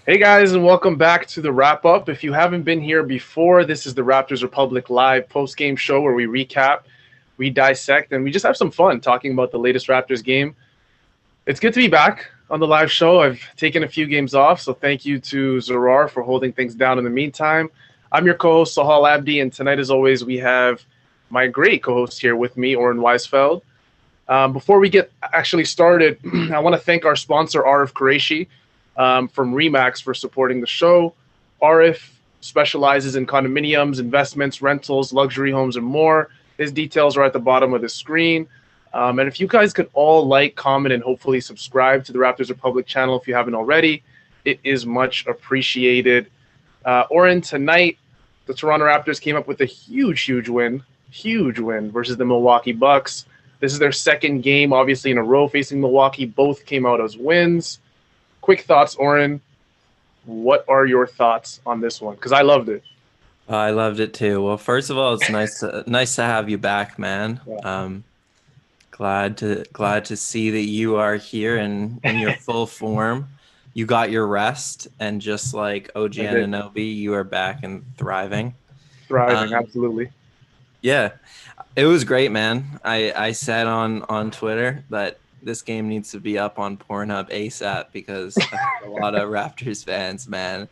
Hey guys, and welcome back to the wrap up. If you haven't been here before, this is the Raptors Republic live post game show where we recap, we dissect, and we just have some fun talking about the latest Raptors game. It's good to be back on the live show. I've taken a few games off, so thank you to Zarar for holding things down in the meantime. I'm your co host, Sahal Abdi, and tonight, as always, we have my great co host here with me, Oren Weisfled. Before we get actually started, I want to thank our sponsor, Arif Qureshi, from Remax for supporting the show. Arif specializes in condominiums, investments, rentals, luxury homes, and more. His details are at the bottom of the screen. And if you guys could all like, comment, and hopefully subscribe to the Raptors Republic channel if you haven't already, it is much appreciated. Oren, tonight, the Toronto Raptors came up with a huge win versus the Milwaukee Bucks. This is their second game, obviously, in a row facing Milwaukee. Both came out as wins. Quick thoughts, Oren. What are your thoughts on this one? Because I loved it. I loved it too. Well, first of all, it's nice to have you back, man. Yeah. Glad to see that you are here in your full form. You got your rest, and just like OG Anunoby, you are back and thriving. Thriving, absolutely. Yeah, it was great, man. I said on Twitter that this game needs to be up on Pornhub ASAP because a lot of Raptors fans, man,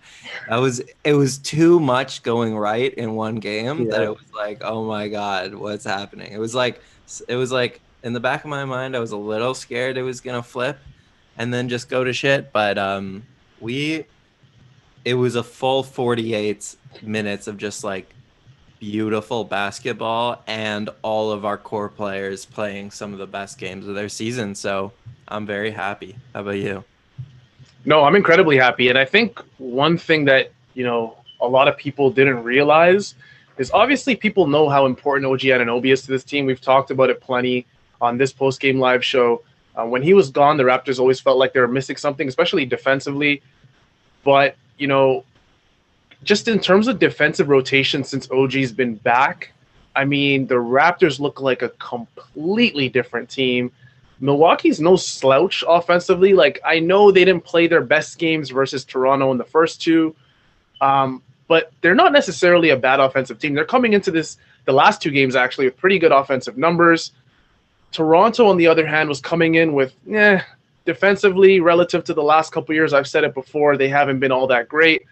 it was too much going right in one game that it was like, oh my God, what's happening? It was like in the back of my mind, I was a little scared it was gonna flip and then just go to shit. But it was a full 48 minutes of just like beautiful basketball and all of our core players playing some of the best games of their season. So I'm very happy. How about you? No, I'm incredibly happy. And I think one thing that, a lot of people didn't realize is obviously people know how important OG Anunoby is to this team. We've talked about it plenty on this post-game live show. When he was gone, the Raptors always felt like they were missing something, especially defensively. But, just in terms of defensive rotation since OG's been back, I mean, the Raptors look like a completely different team. Milwaukee's no slouch offensively. Like, I know they didn't play their best games versus Toronto in the first two, but they're not necessarily a bad offensive team. They're coming into the last two games, actually, with pretty good offensive numbers. Toronto, on the other hand, was coming in with, defensively, relative to the last couple years, I've said it before, they haven't been all that great.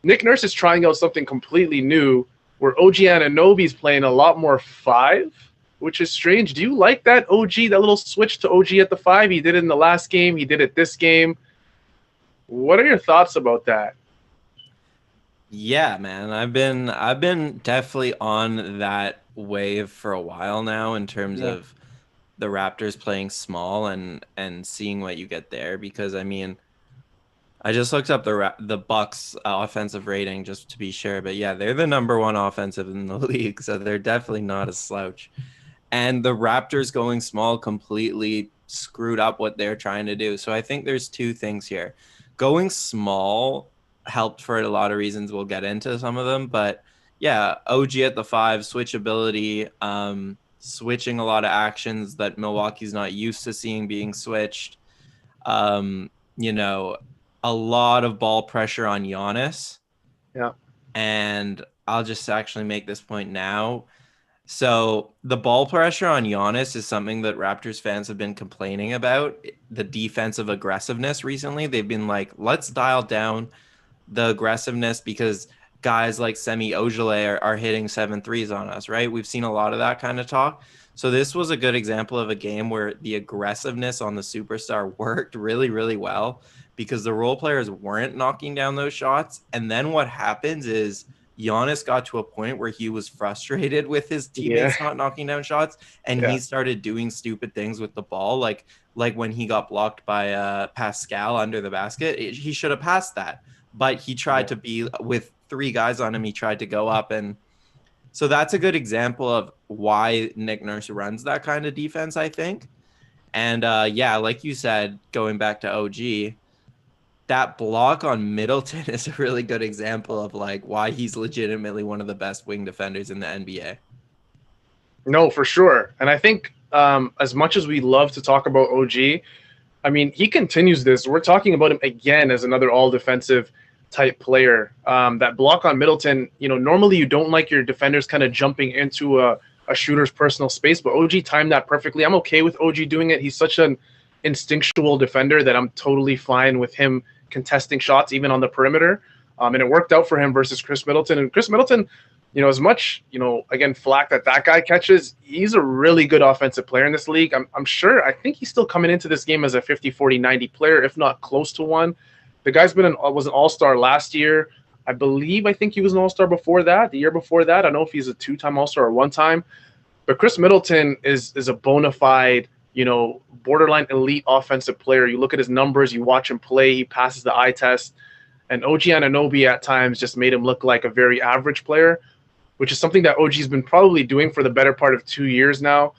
Nick Nurse is trying out something completely new where OG Anunoby's playing a lot more 5, which is strange. Do you like that that little switch to OG at the 5? He did it in the last game. He did it this game. What are your thoughts about that? Yeah, man. I've been definitely on that wave for a while now in terms of the Raptors playing small and seeing what you get there, because I mean, I just looked up the Bucks offensive rating just to be sure, but yeah, they're the #1 offensive in the league, so they're definitely not a slouch. And the Raptors going small completely screwed up what they're trying to do. So I think there's two things here. Going small helped for a lot of reasons. We'll get into some of them, but yeah, OG at the 5, switchability, switching a lot of actions that Milwaukee's not used to seeing being switched. A lot of ball pressure on Giannis. Yeah. And I'll just actually make this point now. So the ball pressure on Giannis is something that Raptors fans have been complaining about, the defensive aggressiveness recently. They've been like, let's dial down the aggressiveness because guys like Semi Ojeleye are hitting 7 threes on us, right? We've seen a lot of that kind of talk. So this was a good example of a game where the aggressiveness on the superstar worked really, really well because the role players weren't knocking down those shots. And then what happens is Giannis got to a point where he was frustrated with his teammates not knocking down shots, and he started doing stupid things with the ball, like when he got blocked by Pascal under the basket. He should have passed that, but he tried to be with 3 guys on him. He tried to go up, and so that's a good example of why Nick Nurse runs that kind of defense, I think. And like you said, going back to OG, that block on Middleton is a really good example of like why he's legitimately one of the best wing defenders in the NBA. No, for sure. And I think as much as we love to talk about OG, I mean, he continues this. We're talking about him again as another all-defensive type player. That block on Middleton, normally you don't like your defenders kind of jumping into a shooter's personal space, but OG timed that perfectly. I'm okay with OG doing it. He's such an instinctual defender that I'm totally fine with him contesting shots even on the perimeter. And it worked out for him versus Chris Middleton. And Chris Middleton, as much, again, flack that guy catches, he's a really good offensive player in this league. I'm sure, I think he's still coming into this game as a 50, 40, 90 player, if not close to one. The guy's was an all-star last year. I think he was an all-star before that, the year before that. I don't know if he's a two-time all-star or one-time. But Chris Middleton is a bona fide, borderline elite offensive player. You look at his numbers, you watch him play, he passes the eye test. And OG Anunoby at times just made him look like a very average player, which is something that OG's been probably doing for the better part of 2 years now.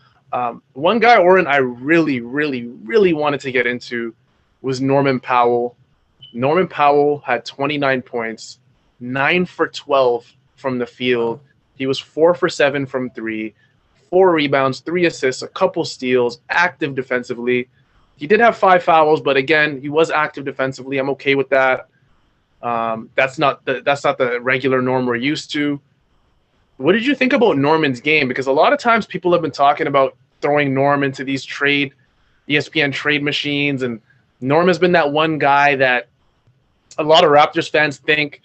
One guy, Oren, I really, really, really wanted to get into was Norman Powell. Norman Powell had 29 points, 9 for 12 from the field. He was 4 for 7 from 3, 4 rebounds, 3 assists, a couple steals, active defensively. He did have 5 fouls, but again, he was active defensively. I'm okay with that. That's not the regular Norm we're used to. What did you think about Norman's game? Because a lot of times people have been talking about throwing Norm into these ESPN trade machines, and Norm has been that one guy that a lot of Raptors fans think,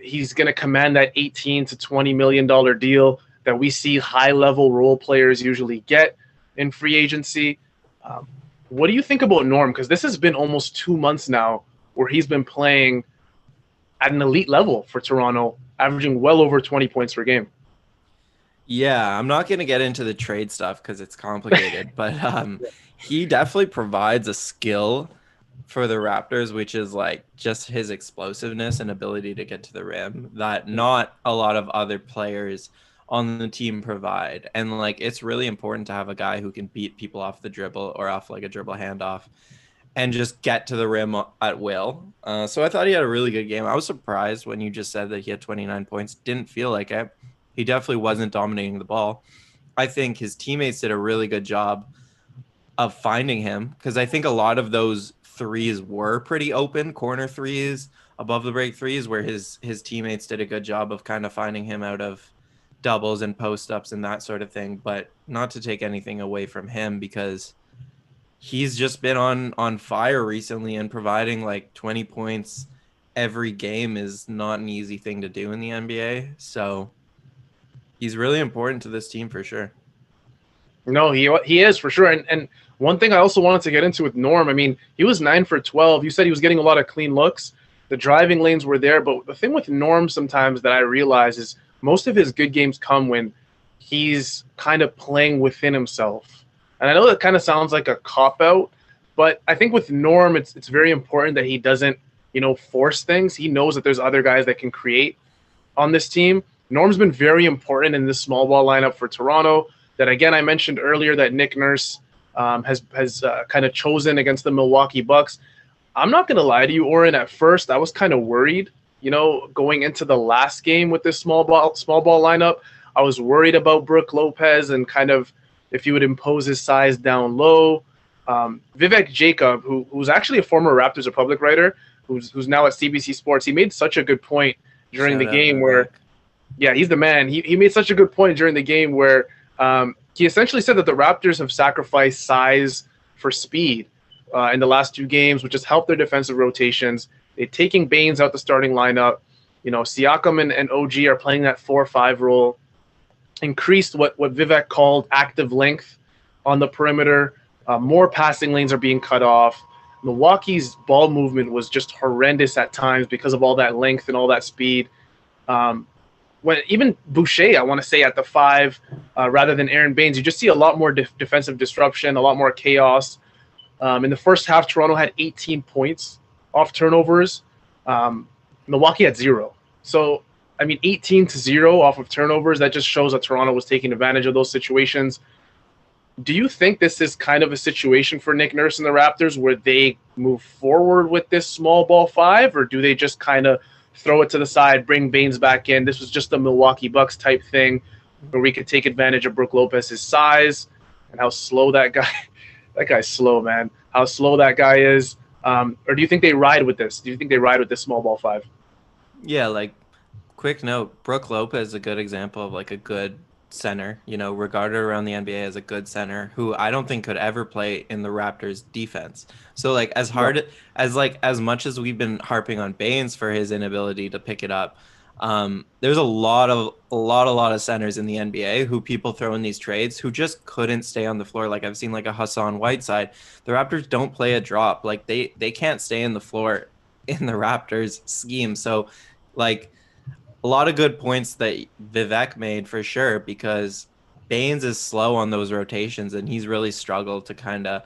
he's going to command that $18 to $20 million deal that we see high-level role players usually get in free agency. What do you think about Norm? Because this has been almost 2 months now where he's been playing at an elite level for Toronto, averaging well over 20 points per game. Yeah, I'm not going to get into the trade stuff because it's complicated, but he definitely provides a skill for the Raptors, which is like just his explosiveness and ability to get to the rim that not a lot of other players on the team provide. And like, it's really important to have a guy who can beat people off the dribble or off like a dribble handoff and just get to the rim at will. So I thought he had a really good game. I was surprised when you just said that he had 29 points. Didn't feel like it. He definitely wasn't dominating the ball. I think his teammates did a really good job of finding him because I think a lot of those threes were pretty open, corner threes, above the break threes, where his teammates did a good job of kind of finding him out of doubles and post-ups and that sort of thing. But not to take anything away from him because he's just been on fire recently, and providing like 20 points every game is not an easy thing to do in the NBA. So he's really important to this team for sure. No, he is for sure. And one thing I also wanted to get into with Norm, I mean, he was 9 for 12. You said he was getting a lot of clean looks. The driving lanes were there. But the thing with Norm sometimes that I realize is most of his good games come when he's kind of playing within himself. And I know that kind of sounds like a cop-out, but I think with Norm, it's very important that he doesn't, force things. He knows that there's other guys that can create on this team. Norm's been very important in this small ball lineup for Toronto. That, again, I mentioned earlier that Nick Nurse has kind of chosen against the Milwaukee Bucks. I'm not going to lie to you, Oren. At first, I was kind of worried, going into the last game with this small ball lineup. I was worried about Brook Lopez and kind of if he would impose his size down low. Vivek Jacob, who's actually a former Raptors Republic writer, who's now at CBC Sports, he made such a good point during the game where, yeah, he's the man. He made such a good point during the game where he essentially said that the Raptors have sacrificed size for speed in the last 2 games, which has helped their defensive rotations. They're taking Baines out the starting lineup. Siakam and OG are playing that 4-5 role. Increased what Vivek called active length on the perimeter. More passing lanes are being cut off. Milwaukee's ball movement was just horrendous at times because of all that length and all that speed. When even Boucher, I want to say, at the 5 rather than Aaron Baines, you just see a lot more defensive disruption, a lot more chaos. In the first half, Toronto had 18 points off turnovers. Milwaukee had 0. So, 18-0 off of turnovers, that just shows that Toronto was taking advantage of those situations. Do you think this is kind of a situation for Nick Nurse and the Raptors where they move forward with this small ball 5, or do they just kind of throw it to the side, bring Baines back in? This was just a Milwaukee Bucks type thing where we could take advantage of Brook Lopez's size and how slow that guy's slow, man. how slow that guy is? Or do you think they ride with this? Do you think they ride with this small ball five? Yeah, like quick note, Brook Lopez is a good example of like a good center, regarded around the NBA as a good center who I don't think could ever play in the Raptors defense. So like as hard as like as much as we've been harping on Baines for his inability to pick it up, there's a lot of centers in the NBA who people throw in these trades who just couldn't stay on the floor. Like I've seen like a Hassan Whiteside. The Raptors don't play a drop. Like they can't stay in the floor in the Raptors scheme. So like a lot of good points that Vivek made for sure, because Baines is slow on those rotations and he's really struggled to kind of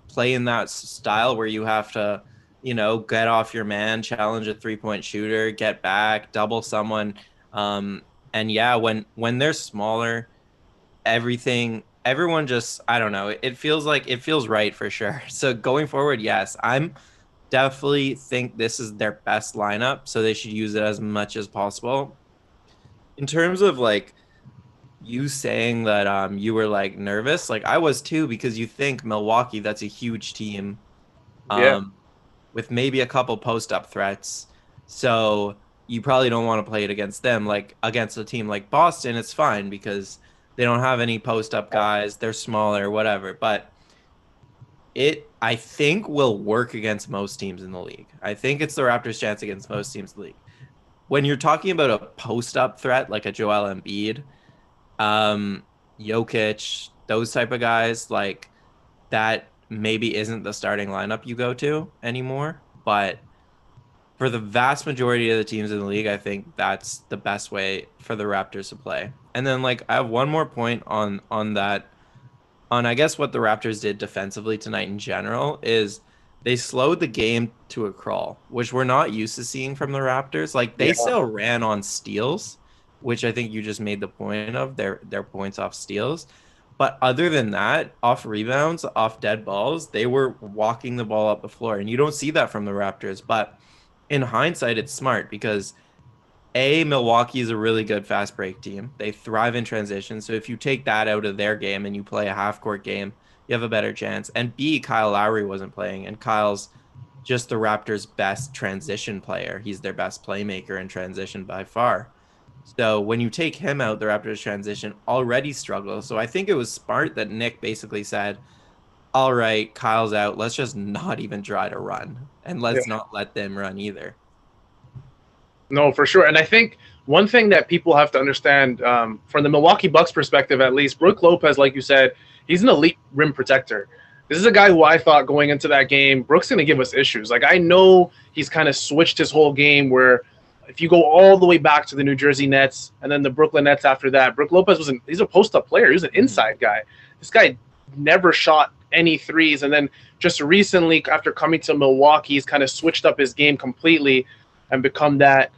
play in that style where you have to, get off your man, challenge a 3-point shooter, get back, double someone. And yeah, when they're smaller, everyone just, I don't know, it feels right for sure. So going forward, yes, I'm definitely think this is their best lineup, so they should use it as much as possible. In terms of like you saying that you were like nervous, like I was too, because you think Milwaukee, that's a huge team, Yeah. with maybe a couple post-up threats, so you probably don't want to play it against them. Like against a team like Boston, it's fine because they don't have any post-up guys, they're smaller, whatever, but I think will work against most teams in the league. I think it's the Raptors' chance against most teams in the league. When you're talking about a post-up threat like a Joel Embiid, Jokic, those type of guys, like that maybe isn't the starting lineup you go to anymore. But for the vast majority of the teams in the league, I think that's the best way for the Raptors to play. And then like I have one more point on that. On I guess what the Raptors did defensively tonight in general is they slowed the game to a crawl, which we're not used to seeing from the Raptors. Like they still ran on steals, which I think you just made the point of their points off steals. But other than that, off rebounds, off dead balls, they were walking the ball up the floor. And you don't see that from the Raptors. But in hindsight, it's smart because Milwaukee is a really good fast break team. They thrive in transition. So if you take that out of their game and you play a half court game, you have a better chance. And B, Kyle Lowry wasn't playing, and Kyle's just the Raptors' best transition player. He's their best playmaker in transition by far. So when you take him out, the Raptors' transition already struggles. So I think it was smart that Nick basically said, all right, Kyle's out. Let's just not even try to run. And let's not let them run either. No, for sure. And I think one thing that people have to understand from the Milwaukee Bucks perspective, at least, Brook Lopez, like you said, he's an elite rim protector. This is a guy who I thought going into that game, Brook's going to give us issues. Like I know he's kind of switched his whole game where if you go all the way back to the New Jersey Nets and then the Brooklyn Nets after that, Brook Lopez he's a post-up player. He was an inside guy. This guy never shot any threes. And then just recently after coming to Milwaukee, he's kind of switched up his game completely and become that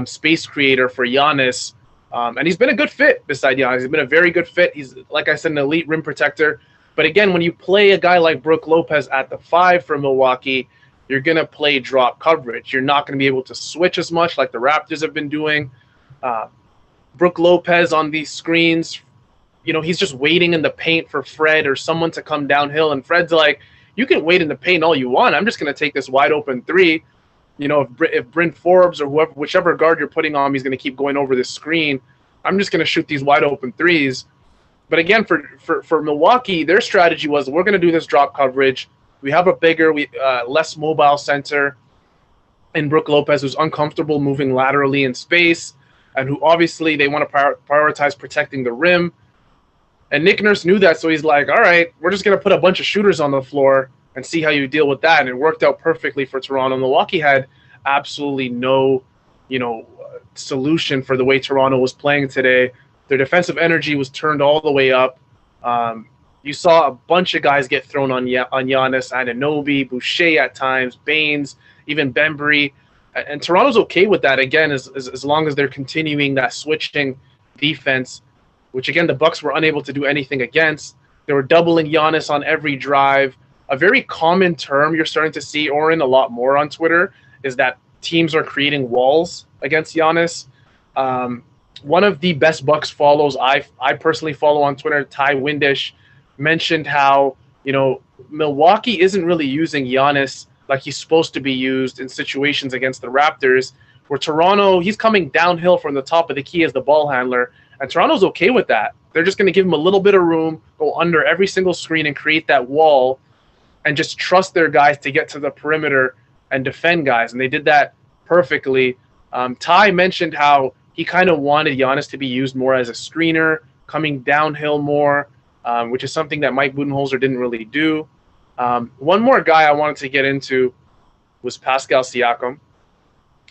space creator for Giannis. And he's been a good fit beside Giannis. He's been a very good fit. He's, like I said, an elite rim protector. But again, when you play a guy like Brook Lopez at the 5 for Milwaukee, you're going to play drop coverage. You're not going to be able to switch as much like the Raptors have been doing. Brook Lopez on these screens, he's just waiting in the paint for Fred or someone to come downhill. And Fred's like, you can wait in the paint all you want. I'm just going to take this wide open three. If Bryn Forbes or whichever guard you're putting on me is going to keep going over this screen, I'm just going to shoot these wide open threes. But again, for Milwaukee, their strategy was we're going to do this drop coverage. We have a bigger, less mobile center in Brook Lopez who's uncomfortable moving laterally in space and who obviously they want to prioritize protecting the rim. And Nick Nurse knew that, so he's like, all right, we're just going to put a bunch of shooters on the floor and see how you deal with that. And it worked out perfectly for Toronto. Milwaukee had absolutely no, solution for the way Toronto was playing today. Their defensive energy was turned all the way up. You saw a bunch of guys get thrown on Giannis, Anunoby, Boucher at times, Baines, even Bembry. And Toronto's okay with that, again, as long as they're continuing that switching defense, which, again, the Bucks were unable to do anything against. They were doubling Giannis on every drive. A very common term you're starting to see, Oren, a lot more on Twitter, is that teams are creating walls against Giannis. One of the best Bucks follows I personally follow on Twitter, Ty Windish, mentioned how, Milwaukee isn't really using Giannis like he's supposed to be used in situations against the Raptors, where Toronto, he's coming downhill from the top of the key as the ball handler, and Toronto's okay with that. They're just going to give him a little bit of room, go under every single screen and create that wall, and just trust their guys to get to the perimeter and defend guys. And they did that perfectly. Ty mentioned how he kind of wanted Giannis to be used more as a screener, coming downhill more, which is something that Mike Budenholzer didn't really do. One more guy I wanted to get into was Pascal Siakam,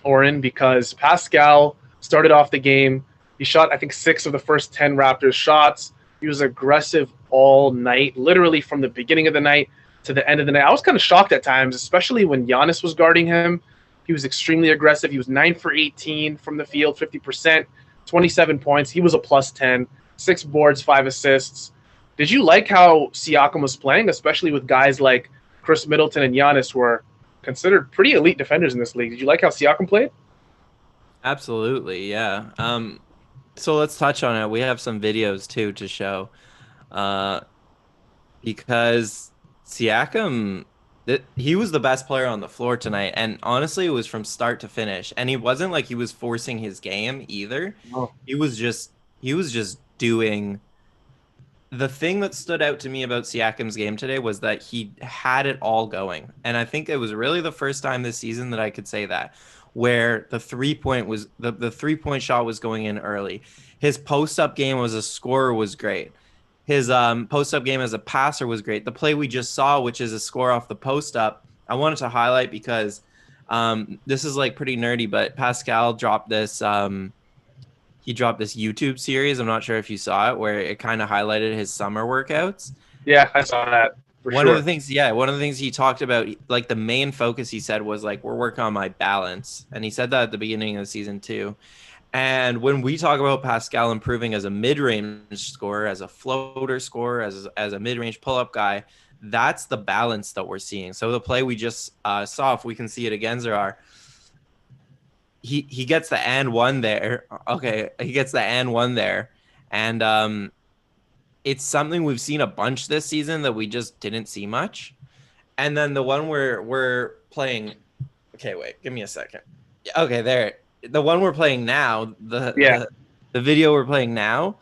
Oren, because Pascal started off the game. He shot, I think, 6 of the first 10 Raptors shots. He was aggressive all night, literally from the beginning of the night to the end of the night. I was kind of shocked at times, especially when Giannis was guarding him. He was extremely aggressive. He was 9 for 18 from the field, 50%, 27 points. He was a plus 10, 6 boards, 5 assists. Did you like how Siakam was playing, especially with guys like Chris Middleton and Giannis, who are considered pretty elite defenders in this league? Did you like how Siakam played? Absolutely, yeah. So let's touch on it. We have some videos too to show, because Siakam, he was the best player on the floor tonight, and honestly, it was from start to finish. And he wasn't like he was forcing his game either. Oh. He was just doing. The thing that stood out to me about Siakam's game today was that he had it all going, and I think it was really the first time this season that I could say that, where the 3-point was the 3-point shot was going in early. His post-up game as a scorer was great. His post-up game as a passer was great. The play we just saw, which is a score off the post-up, I wanted to highlight because this is like pretty nerdy, but Pascal dropped this. He dropped this YouTube series. I'm not sure if you saw it, where it kind of highlighted his summer workouts. Yeah, I saw that. One of the things he talked about, like the main focus he said was like, we're working on my balance. And he said that at the beginning of the season too. And when we talk about Pascal improving as a mid-range scorer, as a floater scorer, as a mid-range pull-up guy, that's the balance that we're seeing. So the play we just saw, if we can see it again, Zarar, he gets the and one there. Okay, he gets the and one there. And it's something we've seen a bunch this season that we just didn't see much. And then the one where we're playing, okay, wait, give me a second. Okay, there. The one we're playing now, the video we're playing now,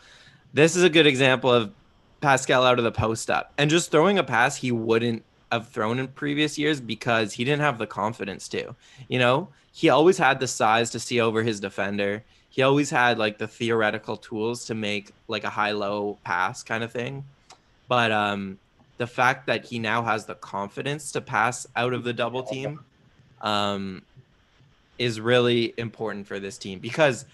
this is a good example of Pascal out of the post up and just throwing a pass he wouldn't have thrown in previous years because he didn't have the confidence to. You know, he always had the size to see over his defender. He always had like the theoretical tools to make like a high-low pass kind of thing. But the fact that he now has the confidence to pass out of the double team is really important for this team, because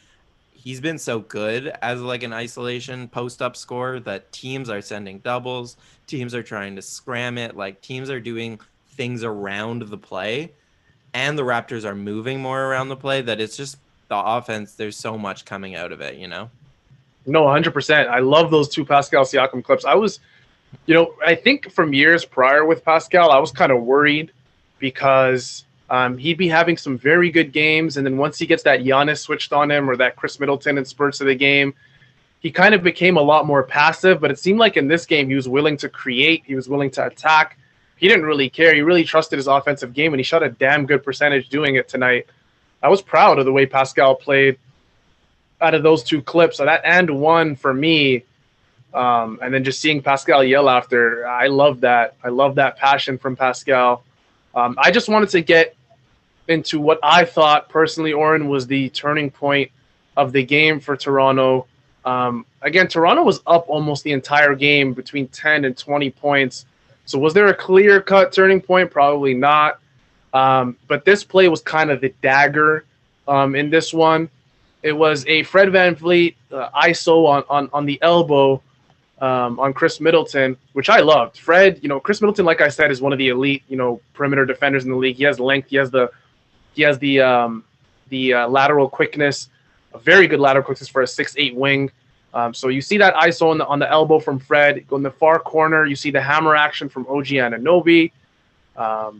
he's been so good as like an isolation post-up scorer that teams are sending doubles, teams are trying to scram it, like teams are doing things around the play, and the Raptors are moving more around the play, that it's just the offense, there's so much coming out of it, you know? No, 100%. I love those two Pascal Siakam clips. I was, I think from years prior with Pascal, I was kind of worried because he'd be having some very good games, and then once he gets that Giannis switched on him or that Chris Middleton in spurts of the game, he kind of became a lot more passive. But it seemed like in this game he was willing to create, he was willing to attack. He didn't really care. He really trusted his offensive game, and he shot a damn good percentage doing it tonight. I was proud of the way Pascal played out of those two clips. So that and one for me, and then just seeing Pascal yell after, I love that. I love that passion from Pascal. I just wanted to get into what I thought personally, Oren, was the turning point of the game for Toronto. Again, Toronto was up almost the entire game, between 10 and 20 points. So was there a clear-cut turning point? Probably not. But this play was kind of the dagger in this one. It was a Fred VanVleet ISO on the elbow on Chris Middleton, which I loved. Fred, Chris Middleton, like I said, is one of the elite, perimeter defenders in the league. He has length. He has the lateral quickness, a very good lateral quickness for a 6'8" wing. So you see that ISO on the elbow from Fred. Go in the far corner, you see the hammer action from OG Anunoby. OG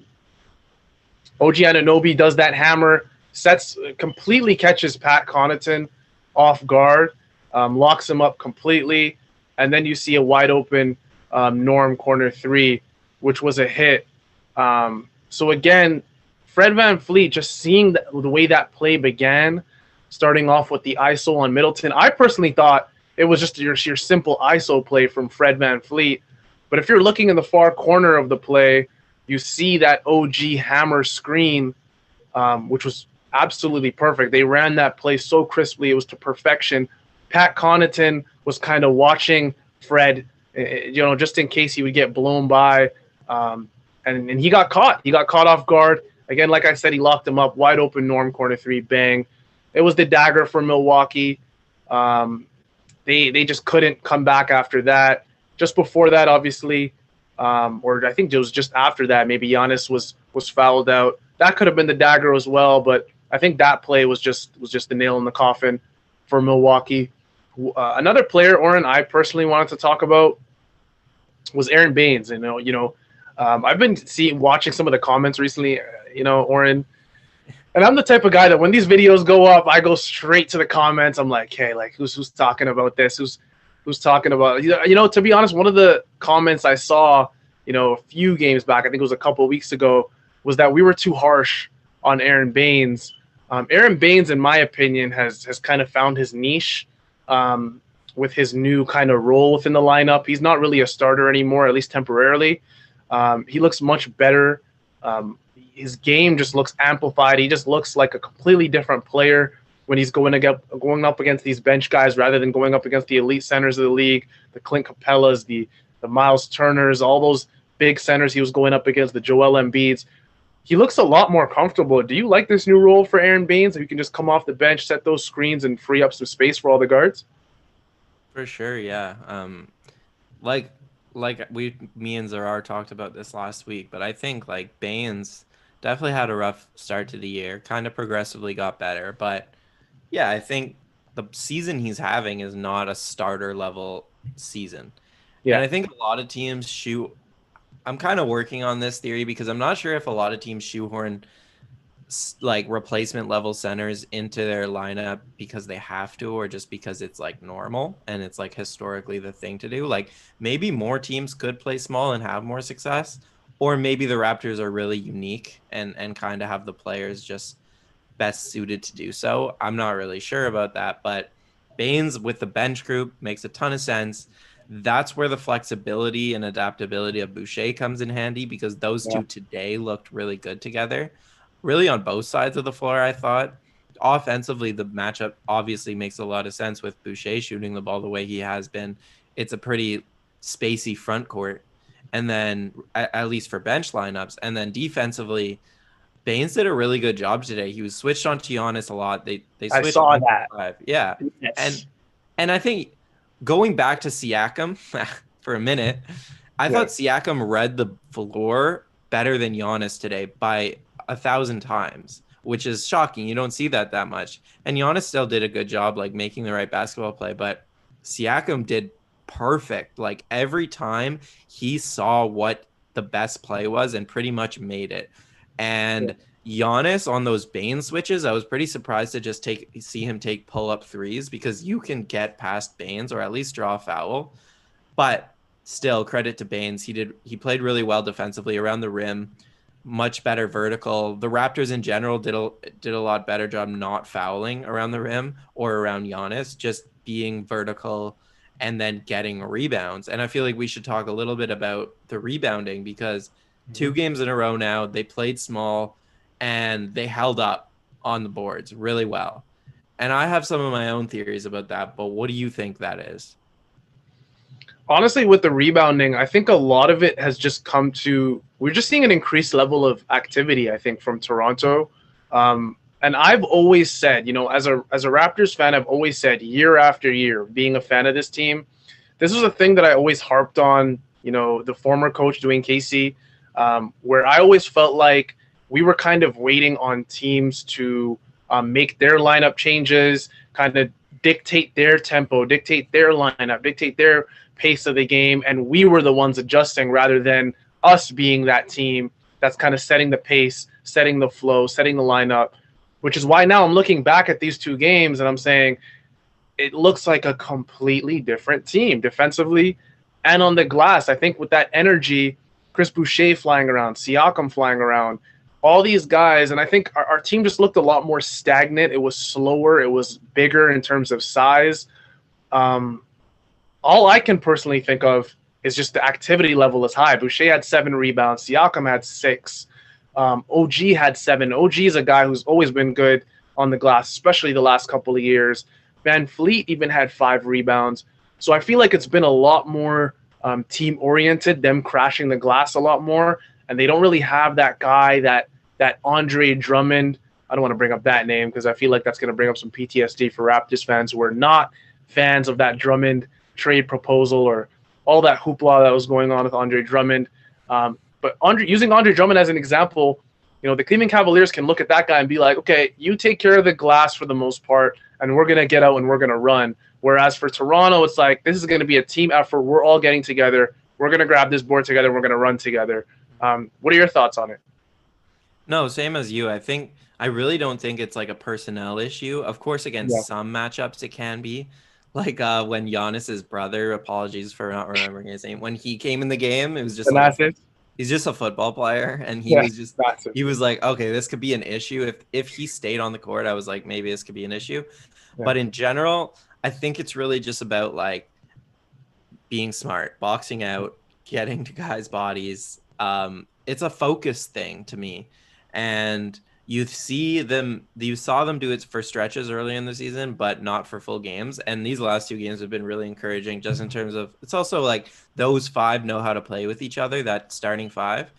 Anunoby does that hammer, completely catches Pat Connaughton off guard, locks him up completely, and then you see a wide open Norm corner three, which was a hit. So again, Fred VanVleet, just seeing the way that play began, starting off with the ISO on Middleton. I personally thought it was just your simple ISO play from Fred VanVleet. But if you're looking in the far corner of the play, you see that OG hammer screen, which was absolutely perfect. They ran that play so crisply. It was to perfection. Pat Connaughton was kind of watching Fred, just in case he would get blown by. And he got caught. He got caught off guard. Again, like I said, he locked him up. Wide open norm corner three, bang. It was the dagger for Milwaukee. They just couldn't come back after that. Just before that, obviously, or I think it was just after that, maybe Giannis was fouled out. That could have been the dagger as well, but I think that play was just the nail in the coffin for Milwaukee. Another player, Oren, I personally wanted to talk about was Aaron Baines. I've been watching some of the comments recently, Oren, and I'm the type of guy that when these videos go up, I go straight to the comments. I'm like, hey, like who's talking about this? Who's talking about, to be honest, one of the comments I saw, a few games back, I think it was a couple of weeks ago, was that we were too harsh on Aaron Baines. Aaron Baines, in my opinion, has kind of found his niche with his new kind of role within the lineup. He's not really a starter anymore, at least temporarily. He looks much better. His game just looks amplified. He just looks like a completely different player when he's going up against these bench guys rather than going up against the elite centers of the league, the Clint Capellas, the Miles Turners, all those big centers he was going up against, the Joel Embiids. He looks a lot more comfortable. Do you like this new role for Aaron Baines? If you can just come off the bench, set those screens, and free up some space for all the guards? For sure, yeah. Like me and Zarar talked about this last week, but I think like Baines definitely had a rough start to the year, kind of progressively got better. But yeah, I think the season he's having is not a starter level season. Yeah. And I think a lot of teams I'm kind of working on this theory because I'm not sure if a lot of teams shoehorn like replacement level centers into their lineup because they have to, or just because it's like normal and it's like historically the thing to do. Like maybe more teams could play small and have more success, or maybe the Raptors are really unique and kind of have the players just best suited to do so. I'm not really sure about that, but Baines with the bench group makes a ton of sense. That's where the flexibility and adaptability of Boucher comes in handy, because those two today looked really good together, really on both sides of the floor. I thought offensively, the matchup obviously makes a lot of sense with Boucher shooting the ball the way he has been. It's a pretty spacey front court. And then at least for bench lineups, and then defensively, Baines did a really good job today. He was switched on to Giannis a lot. They switched. I saw that. Yeah. Yes. And I think going back to Siakam for a minute, I thought Siakam read the floor better than Giannis today by 1,000 times, which is shocking. You don't see that much. And Giannis still did a good job, like making the right basketball play, but Siakam did perfect. Like every time he saw what the best play was and pretty much made it. And Giannis on those Baines switches, I was pretty surprised to just see him take pull-up threes, because you can get past Baines or at least draw a foul. But still, credit to Baines. He played really well defensively around the rim, much better vertical. The Raptors in general did a lot better job not fouling around the rim or around Giannis, just being vertical and then getting rebounds. And I feel like we should talk a little bit about the rebounding, because 2 games in a row now, they played small and they held up on the boards really well. And I have some of my own theories about that, but what do you think that is? Honestly, with the rebounding, I think a lot of it has just come to, we're just seeing an increased level of activity, I think, from Toronto. And I've always said, as a Raptors fan, I've always said year after year, being a fan of this team, this was a thing that I always harped on, the former coach Dwayne Casey, where I always felt like we were kind of waiting on teams to make their lineup changes, kind of dictate their tempo, dictate their lineup, dictate their pace of the game, and we were the ones adjusting rather than us being that team that's kind of setting the pace, setting the flow, setting the lineup, which is why now I'm looking back at these 2 games and I'm saying it looks like a completely different team defensively and on the glass. I think with that energy, Chris Boucher flying around, Siakam flying around, all these guys. And I think our team just looked a lot more stagnant. It was slower. It was bigger in terms of size. All I can personally think of is just the activity level is high. Boucher had 7 rebounds. Siakam had 6. OG had 7. OG is a guy who's always been good on the glass, especially the last couple of years. Van Fleet even had 5 rebounds. So I feel like it's been a lot more team-oriented, them crashing the glass a lot more, and they don't really have that guy, that Andre Drummond. I don't want to bring up that name because I feel like that's going to bring up some PTSD for Raptors fans who are not fans of that Drummond trade proposal or all that hoopla that was going on with Andre Drummond. But using Andre Drummond as an example, the Cleveland Cavaliers can look at that guy and be like, okay, you take care of the glass for the most part, and we're going to get out and we're going to run. Whereas for Toronto, it's like, this is going to be a team effort. We're all getting together. We're going to grab this board together. We're going to run together. What are your thoughts on it? No, same as you. I really don't think it's like a personnel issue. Of course, against some matchups, it can be. Like when Giannis's brother, apologies for not remembering his name, when he came in the game, it was just he's just a football player, and he was like, okay, this could be an issue. If he stayed on the court, I was like, maybe this could be an issue. Yeah. But in general, I think it's really just about like being smart, boxing out, getting to guys' bodies. It's a focus thing to me, and you saw them do it for stretches early in the season, but not for full games. And these last 2 games have been really encouraging, just in terms of, it's also like those 5 know how to play with each other, that starting 5.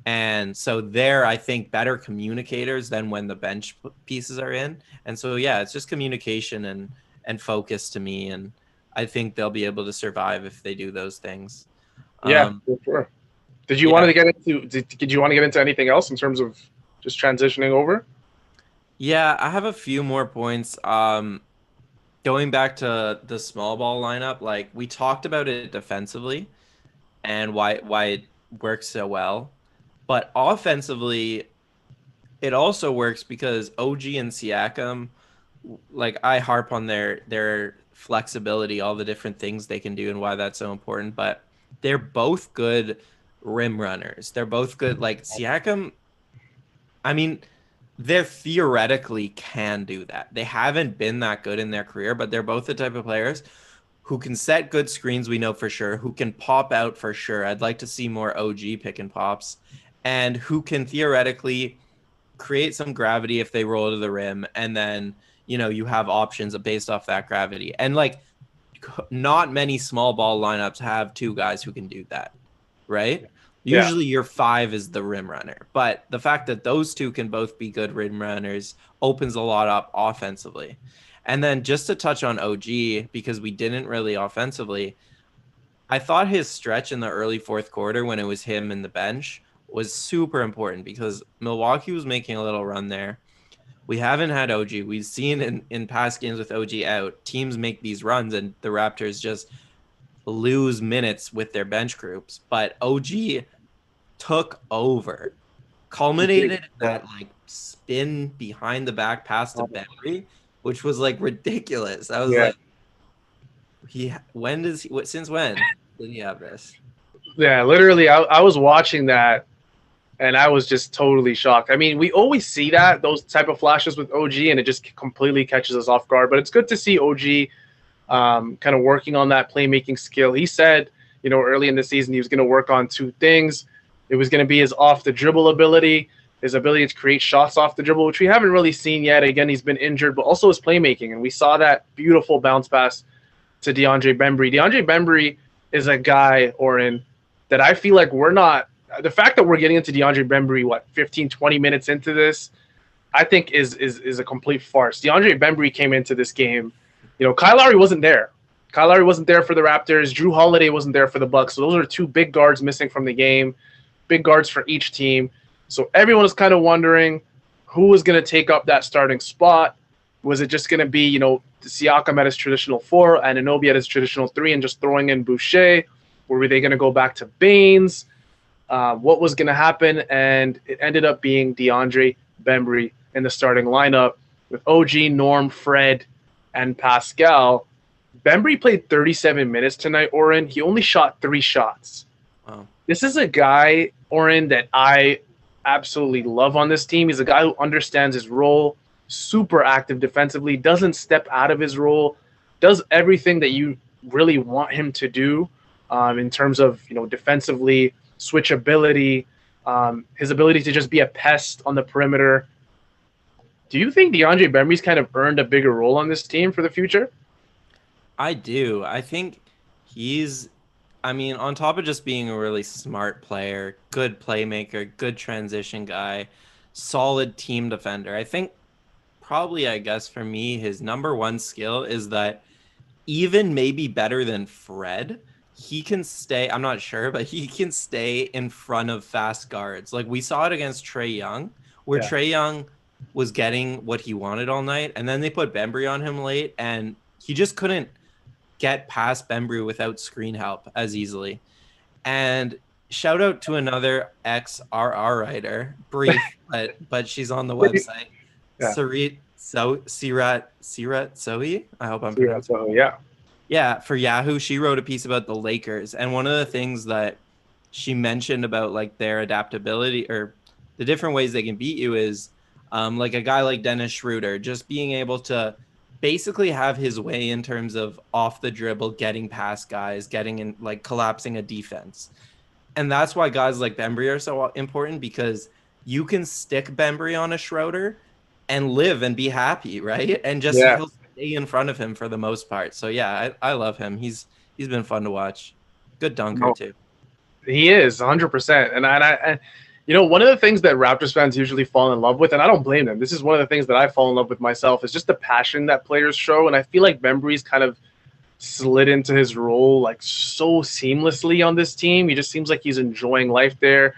And so they're, I think, better communicators than when the bench pieces are in. And so, yeah, it's just communication and focus to me. And I think they'll be able to survive if they do those things. Yeah, for sure. Did you want to get into anything else in terms of just transitioning over? Yeah, I have a few more points. Going back to the small ball lineup, like we talked about it defensively and why it works so well. But offensively, it also works because OG and Siakam, like I harp on their flexibility, all the different things they can do and why that's so important. But they're both good rim runners. They're both good. Like Siakam, I mean, they theoretically can do that. They haven't been that good in their career, but they're both the type of players who can set good screens, we know for sure, who can pop out for sure. I'd like to see more OG pick and pops, and who can theoretically create some gravity if they roll to the rim, and then, you have options based off that gravity. And, like, not many small ball lineups have 2 guys who can do that, right? Usually your 5 is the rim runner, but the fact that those 2 can both be good rim runners opens a lot up offensively. And then just to touch on OG, because we didn't really offensively, I thought his stretch in the early 4th quarter when it was him in the bench was super important because Milwaukee was making a little run there. We haven't had OG. We've seen in past games with OG out, teams make these runs and the Raptors just lose minutes with their bench groups, but OG took over, culminated that like spin behind the back pass to Bembry, which was like ridiculous. I was like, since when did he have this? Yeah, literally, I was watching that and I was just totally shocked. I mean, we always see those type of flashes with OG, and it just completely catches us off guard. But it's good to see OG kind of working on that playmaking skill. He said, early in the season, he was going to work on 2 things. It was going to be his off the dribble ability, his ability to create shots off the dribble, which we haven't really seen yet. Again, he's been injured, but also his playmaking. And we saw that beautiful bounce pass to DeAndre Bembry. DeAndre Bembry is a guy, Oren, that I feel like the fact that we're getting into DeAndre Bembry, 15, 20 minutes into this, I think is a complete farce. DeAndre Bembry came into this game. Kyle Lowry wasn't there. Kyle Lowry wasn't there for the Raptors. Drew Holiday wasn't there for the Bucks. So those are 2 big guards missing from the game, big guards for each team. So everyone was kind of wondering who was going to take up that starting spot. Was it just going to be, Siakam at his traditional 4, Anunoby at his traditional 3, and just throwing in Boucher? Or were they going to go back to Baines? What was going to happen? And it ended up being DeAndre Bembry in the starting lineup with OG, Norm, Fred, and Pascal. Bembry played 37 minutes tonight, Oren. He only shot 3 shots. Wow. this is a guy, Oren, that I absolutely love on this team. He's a guy who understands his role, super active defensively, doesn't step out of his role, does everything that you really want him to do in terms of defensively, switchability, his ability to just be a pest on the perimeter. Do you think DeAndre Bembry's kind of earned a bigger role on this team for the future? I do. I think he's, I mean, on top of just being a really smart player, good playmaker, good transition guy, solid team defender, I think probably, I guess, for me, his number one skill is that even maybe better than Fred, he can stay, I'm not sure, but he can stay in front of fast guards. Like we saw it against Trae Young, where Yeah. Trae Young was getting what he wanted all night, and then they put Bembry on him late, and he just couldn't get past Bembry without screen help as easily. And shout out to another ex-RR writer, brief, but she's on the website. Yeah. Sirat Sohi. I hope I'm pronouncing. So yeah. Yeah, for Yahoo, she wrote a piece about the Lakers, and one of the things that she mentioned about like their adaptability or the different ways they can beat you is like a guy like Dennis Schroeder just being able to basically have his way in terms of off the dribble, getting past guys, getting in, like collapsing a defense. And that's why guys like Bembry are so important, because you can stick Bembry on a Schroeder and live and be happy, right? And just he'll stay in front of him for the most part. So yeah, I love him. He's been fun to watch. Good dunker too. He is 100%. And I one of the things that Raptors fans usually fall in love with, and I don't blame them, this is one of the things that I fall in love with myself, is just the passion that players show. And I feel like Bembry's kind of slid into his role like so seamlessly on this team. He just seems like he's enjoying life there.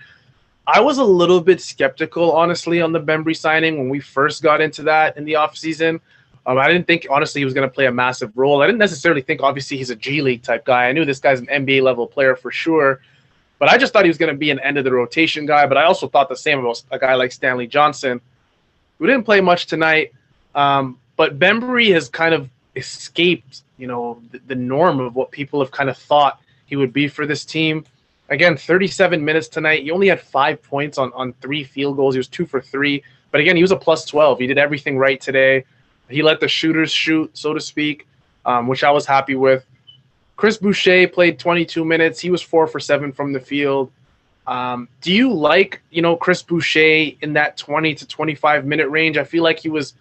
I was a little bit skeptical, honestly, on the Bembry signing when we first got into that in the offseason. I didn't think, honestly, he was going to play a massive role. I didn't necessarily think, obviously, he's a G League type guy. I knew this guy's an NBA level player for sure. But I just thought he was going to be an end of the rotation guy. But I also thought the same about a guy like Stanley Johnson, who didn't play much tonight. But Bembry has kind of escaped, the norm of what people have kind of thought he would be for this team. Again, 37 minutes tonight. He only had 5 points on 3 field goals. He was 2 for 3. But again, he was a plus 12. He did everything right today. He let the shooters shoot, so to speak, which I was happy with. Chris Boucher played 22 minutes. He was 4 for 7 from the field. Do you like, Chris Boucher in that 20 to 25 minute range? I feel like he was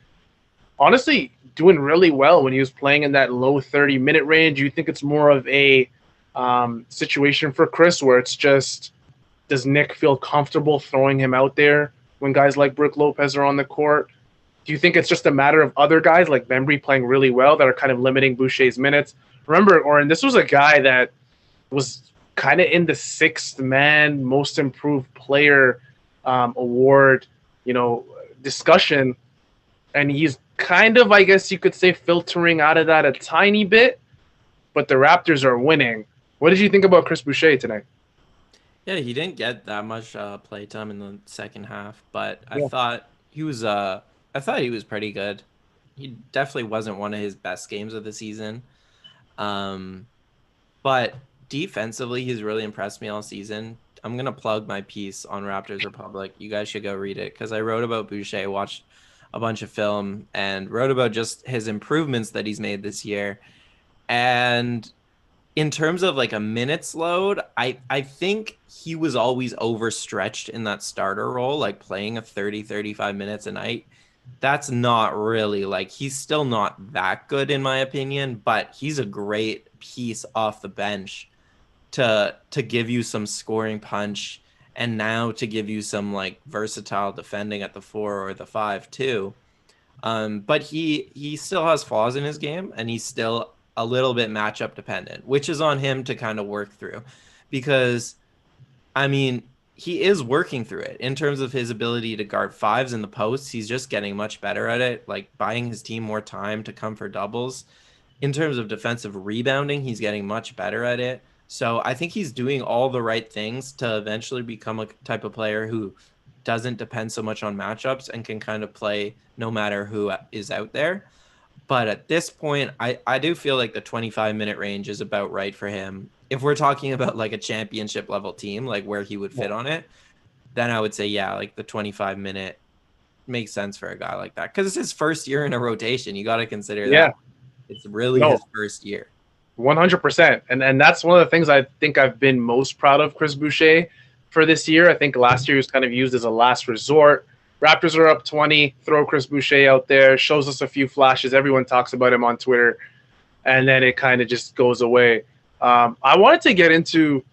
honestly doing really well when he was playing in that low 30-minute range. You think it's more of a situation for Chris where it's just, does Nick feel comfortable throwing him out there when guys like Brook Lopez are on the court? Do you think it's just a matter of other guys like Bembry playing really well that are kind of limiting Boucher's minutes? Remember, Oren, this was a guy that was kind of in the 6th man most improved player award, discussion. And he's kind of, I guess you could say, filtering out of that a tiny bit, but the Raptors are winning. What did you think about Chris Boucher tonight? Yeah, he didn't get that much play time in the second half, but I thought he was pretty good. He definitely wasn't one of his best games of the season. But defensively, he's really impressed me all season. I'm going to plug my piece on Raptors Republic. You guys should go read it because I wrote about Boucher, watched a bunch of film, and wrote about just his improvements that he's made this year. And in terms of like a minutes load, I think he was always overstretched in that starter role, like playing a 35 minutes a night. That's not really like, he's still not that good in my opinion, but he's a great piece off the bench to give you some scoring punch and now to give you some like versatile defending at the 4 or the 5 too. But he still has flaws in his game and he's still a little bit matchup dependent, which is on him to kind of work through, because I mean, he is working through it in terms of his ability to guard 5s in the posts. He's just getting much better at it, like buying his team more time to come for doubles. In terms of defensive rebounding, he's getting much better at it. So I think he's doing all the right things to eventually become a type of player who doesn't depend so much on matchups and can kind of play no matter who is out there. But at this point, I do feel like the 25-minute range is about right for him. if we're talking about like a championship level team, like where he would fit on it, then I would say, yeah, like the 25-minute makes sense for a guy like that. Because it's his first year in a rotation. You got to consider that. It's really his first year. 100%. And that's one of the things I think I've been most proud of Chris Boucher for this year. I think last year was kind of used as a last resort. Raptors are up 20, throw Chris Boucher out there, shows us a few flashes. Everyone talks about him on Twitter, and then it kind of just goes away. I wanted to get into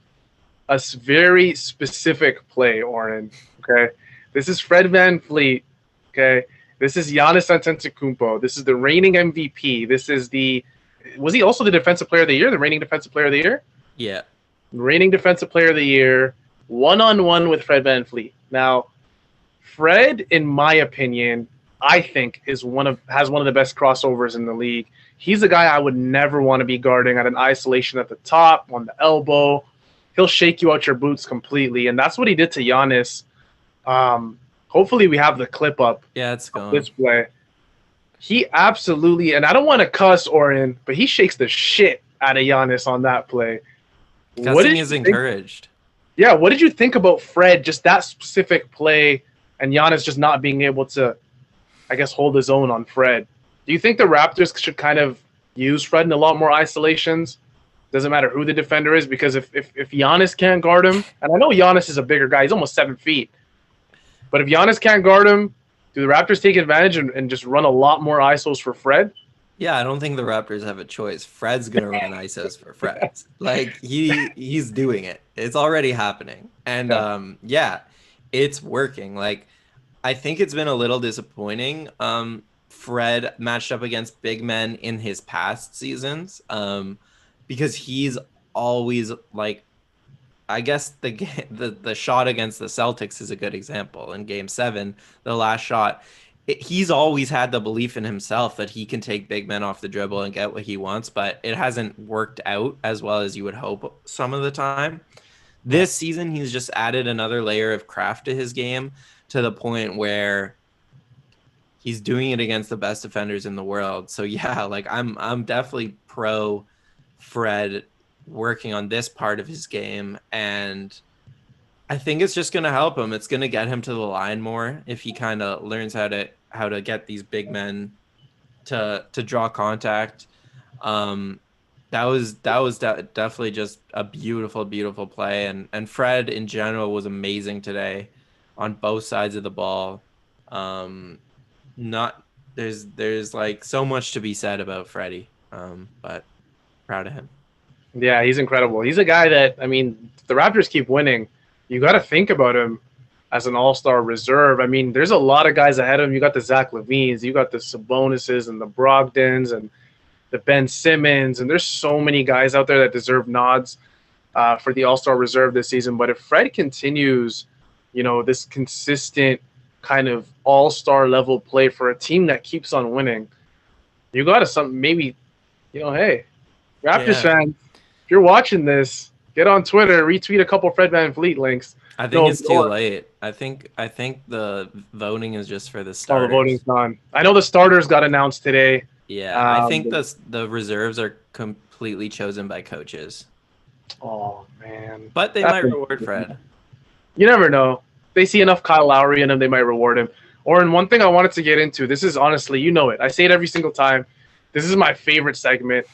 a very specific play, Oren, okay? This is Fred VanVleet, okay? This is Giannis Antetokounmpo. This is the reigning MVP. This is was he also the Defensive Player of the Year, the reigning Defensive Player of the Year? Yeah. Reigning Defensive Player of the Year, one-on-one with Fred VanVleet. Now, Fred, in my opinion, I think has one of the best crossovers in the league. He's a guy I would never want to be guarding at an isolation at the top, on the elbow. He'll shake you out your boots completely, and that's what he did to Giannis. Hopefully we have the clip up. Yeah, it's gone. This play. He absolutely, and I don't want to cuss Oren, but he shakes the shit out of Giannis on that play. Cussing is encouraged. Yeah, what did you think about Fred, just that specific play, and Giannis just not being able to, I guess, hold his own on Fred? Do you think the Raptors should kind of use Fred in a lot more isolations? Doesn't matter who the defender is, because if Giannis can't guard him, and I know Giannis is a bigger guy, he's almost 7 feet, but if Giannis can't guard him, do the Raptors take advantage and just run a lot more ISOs for Fred? Yeah, I don't think the Raptors have a choice. Fred's going to run ISOs for Fred. Like, he's doing it. It's already happening. And, yeah, it's working. Like, I think it's been a little disappointing. Fred matched up against big men in his past seasons because he's always, like, I guess the shot against the Celtics is a good example. In Game 7, the last shot, he's always had the belief in himself that he can take big men off the dribble and get what he wants, but it hasn't worked out as well as you would hope some of the time. This season, he's just added another layer of craft to his game to the point where he's doing it against the best defenders in the world. So yeah, like I'm definitely pro Fred working on this part of his game, and I think it's just going to help him. It's going to get him to the line more if he kind of learns how to get these big men to draw contact. That was definitely just a beautiful play, and Fred in general was amazing today on both sides of the ball. There's like so much to be said about Freddie, but proud of him. Yeah, he's incredible. He's a guy that, I mean, the Raptors keep winning. You got to think about him as an all-star reserve. I mean, there's a lot of guys ahead of him. You got the Zach LaVines, you got the Sabonises and the Brogdons and the Ben Simmons, and there's so many guys out there that deserve nods for the all-star reserve this season. But if Fred continues, this consistent kind of all-star level play for a team that keeps on winning, you got to maybe, hey, Raptors fans, if you're watching this, get on Twitter, retweet a couple Fred VanVleet links. I think it's too late. I think the voting is just for the starters. Oh, the voting's done. I know the starters got announced today. Yeah, I think the reserves are completely chosen by coaches. Oh, man. But they might reward Fred. You never know. If they see enough Kyle Lowry in him, they might reward him. Oren, one thing I wanted to get into, this is honestly, you know it. I say it every single time. This is my favorite segment.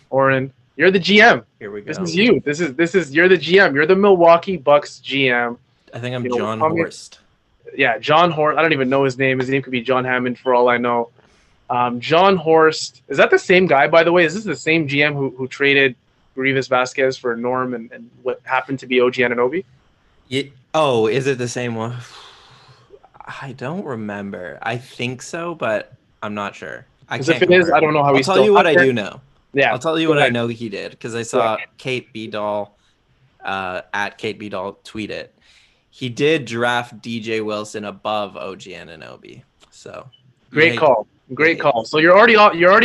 Oren, you're the GM. Here we go. This is you. This is you're the GM. You're the Milwaukee Bucks GM. I think I'm John Horst. Yeah, John Horst. I don't even know his name. His name could be John Hammond for all I know. John Horst. Is that the same guy, by the way? Is this the same GM who traded Grievous Vasquez for Norm and what happened to be OG Anunoby? Oh, is it the same one? I don't remember. I think so, but I'm not sure. Because if it is, I don't know how he's still. I'll tell you what I do know. Yeah, I'll tell you what I know he did, because I saw Kate Beadall at Kate Beadall tweet it. He did draft DJ Wilson above OG Anunoby. So great call. So you're already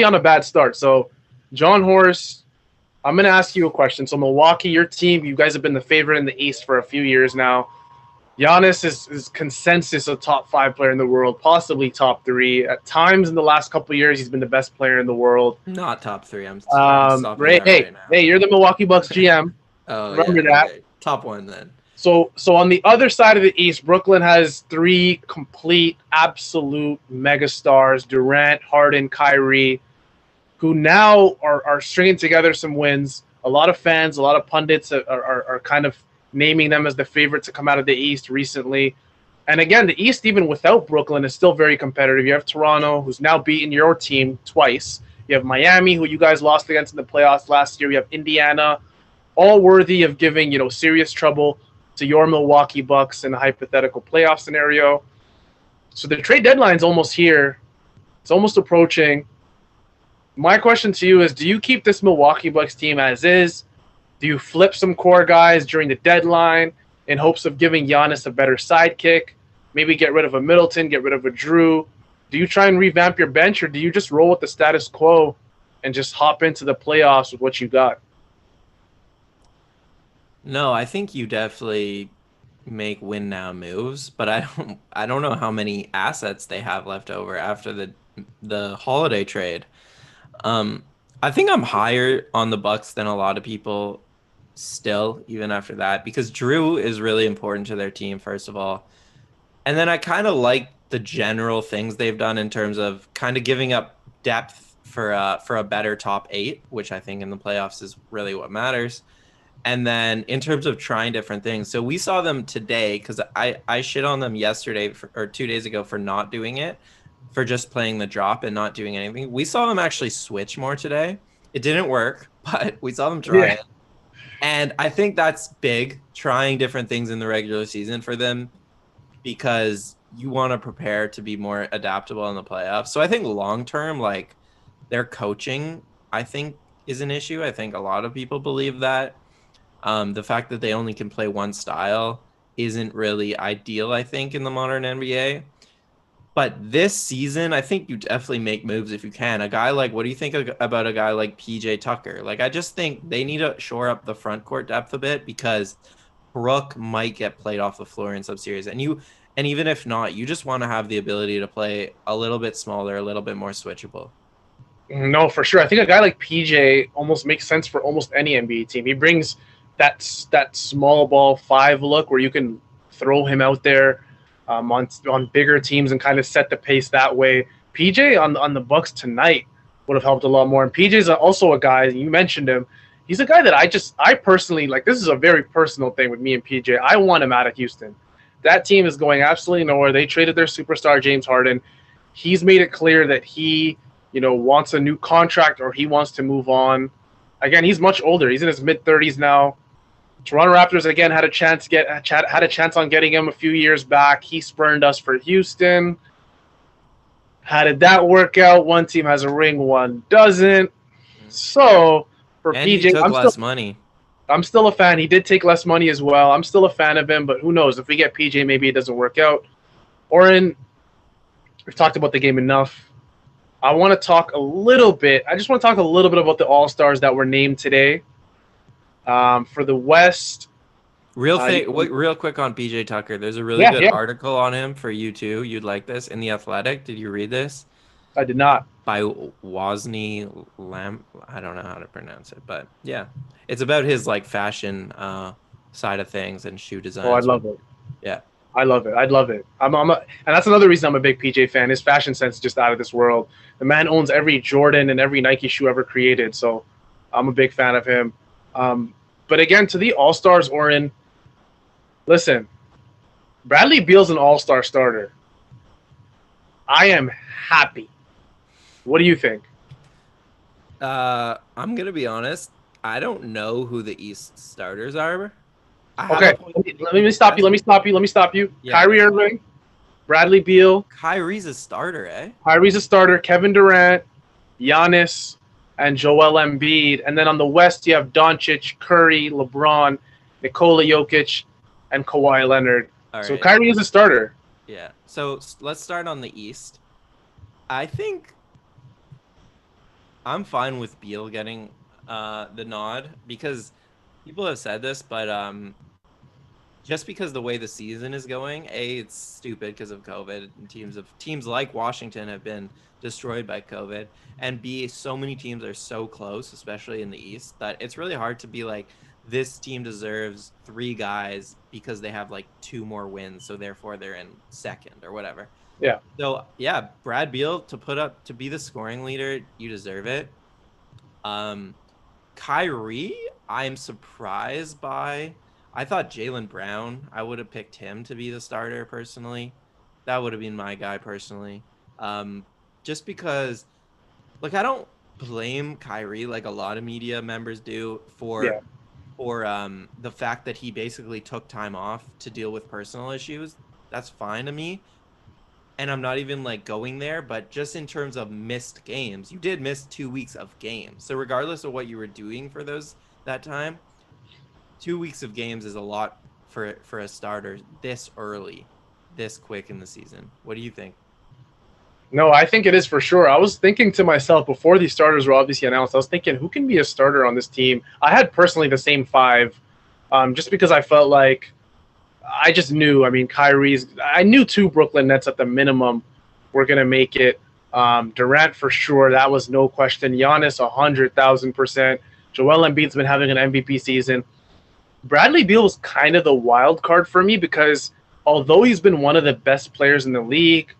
on a bad start. So John Horst, I'm going to ask you a question. So Milwaukee, your team, you guys have been the favorite in the East for a few years now. Giannis is consensus a top 5 player in the world, possibly top 3. At times in the last couple of years, he's been the best player in the world. Not top 3. I'm hey, you're the Milwaukee Bucks GM. Oh Remember yeah, that? okay. Top one then. So on the other side of the East, Brooklyn has three complete, absolute megastars: Durant, Harden, Kyrie, who now are stringing together some wins. A lot of fans, a lot of pundits are kind of naming them as the favorite to come out of the East recently. And again, the East, even without Brooklyn, is still very competitive. You have Toronto, who's now beaten your team twice. You have Miami, who you guys lost against in the playoffs last year. You have Indiana, all worthy of giving serious trouble to your Milwaukee Bucks in a hypothetical playoff scenario. So the trade deadline's almost here. It's almost approaching. My question to you is, do you keep this Milwaukee Bucks team as is? Do you flip some core guys during the deadline in hopes of giving Giannis a better sidekick? Maybe get rid of a Middleton, get rid of a Drew. Do you try and revamp your bench, or do you just roll with the status quo and just hop into the playoffs with what you got? No, I think you definitely make win now moves, but I don't know how many assets they have left over after the holiday trade. Um, I think I'm higher on the Bucks than a lot of people still, even after that, because Drew is really important to their team, first of all. And then I kind of like the general things they've done in terms of kind of giving up depth for a better top eight, which I think in the playoffs is really what matters. And then in terms of trying different things, so we saw them today because I shit on them yesterday or 2 days ago for not doing it, for just playing the drop and not doing anything. We saw them actually switch more today. It didn't work, but we saw them try it. And I think that's big, trying different things in the regular season for them, because you want to prepare to be more adaptable in the playoffs. So I think long term, like, their coaching, I think, is an issue. I think a lot of people believe that. The fact that they only can play one style isn't really ideal, I think, in the modern NBA. But this season, I think you definitely make moves if you can. A guy like, what do you think about a guy like PJ Tucker? Like, I just think they need to shore up the front court depth a bit, because Brook might get played off the floor in some series. And even if not, you just want to have the ability to play a little bit smaller, a little bit more switchable. No, for sure. I think a guy like PJ almost makes sense for almost any NBA team. He brings that small ball five look where you can throw him out there on bigger teams and kind of set the pace that way. PJ on the Bucks tonight would have helped a lot more. And PJ's also a guy, you mentioned him. He's a guy that I personally like. This is a very personal thing with me and PJ. I want him out of Houston. That team is going absolutely nowhere. They traded their superstar James Harden. He's made it clear that he wants a new contract, or he wants to move on. Again, he's much older. He's in his mid-30s now. Toronto Raptors again had a chance on getting him a few years back. He spurned us for Houston. How did that work out? One team has a ring, one doesn't. So for And PJ, he took less money. I'm still a fan. He did take less money as well. I'm still a fan of him, but who knows? If we get PJ, maybe it doesn't work out. Oren, we've talked about the game enough. I want to talk a little bit. I just want to talk a little bit about the All-Stars that were named today. For the West. Real quick on PJ Tucker. There's a really good article on him for you too. You'd like this in The Athletic. Did you read this? I did not. By Wosny Lamp. I don't know how to pronounce it, but yeah, it's about his like fashion side of things and shoe design. Oh, I love it. Yeah, I love it. And that's another reason I'm a big PJ fan. His fashion sense is just out of this world. The man owns every Jordan and every Nike shoe ever created, so I'm a big fan of him. But again, to the All-Stars, Oren, listen, Bradley Beal's an All-Star starter. I am happy. What do you think? I'm going to be honest. I don't know who the East starters are. Okay, let me stop you. Yeah. Kyrie Irving, Bradley Beal. Kyrie's a starter, eh? Kyrie's a starter. Kevin Durant, Giannis, and Joel Embiid. And then on the West, you have Doncic, Curry, LeBron, Nikola Jokic, and Kawhi Leonard. All so right. Kyrie is a starter. Yeah. So let's start on the East. I think I'm fine with Beal getting the nod, because people have said this, but just because the way the season is going, it's stupid because of COVID, and teams like Washington have been destroyed by COVID, and B, so many teams are so close, especially in the East, that it's really hard to be like, this team deserves 3 guys because they have like 2 more wins, so therefore they're in second or whatever. Yeah. So yeah, Brad Beal to be the scoring leader, you deserve it. Kyrie, I'm surprised by. I thought Jaylen Brown, I would have picked him to be the starter personally. That would have been my guy personally. Just because, like, I don't blame Kyrie like a lot of media members do for the fact that he basically took time off to deal with personal issues. That's fine to me. And I'm not even like going there, but just in terms of missed games, you did miss 2 weeks of games. So regardless of what you were doing for that time, 2 weeks of games is a lot for a starter this early, this quick in the season. What do you think? No, I think it is for sure. I was thinking to myself before these starters were obviously announced, I was thinking, who can be a starter on this team? I had personally the same 5, just because I felt like I just knew. I mean, I knew 2 Brooklyn Nets at the minimum were going to make it. Durant for sure. That was no question. Giannis, 100,000%. Joel Embiid's been having an MVP season. Bradley Beal was kind of the wild card for me because although he's been one of the best players in the league,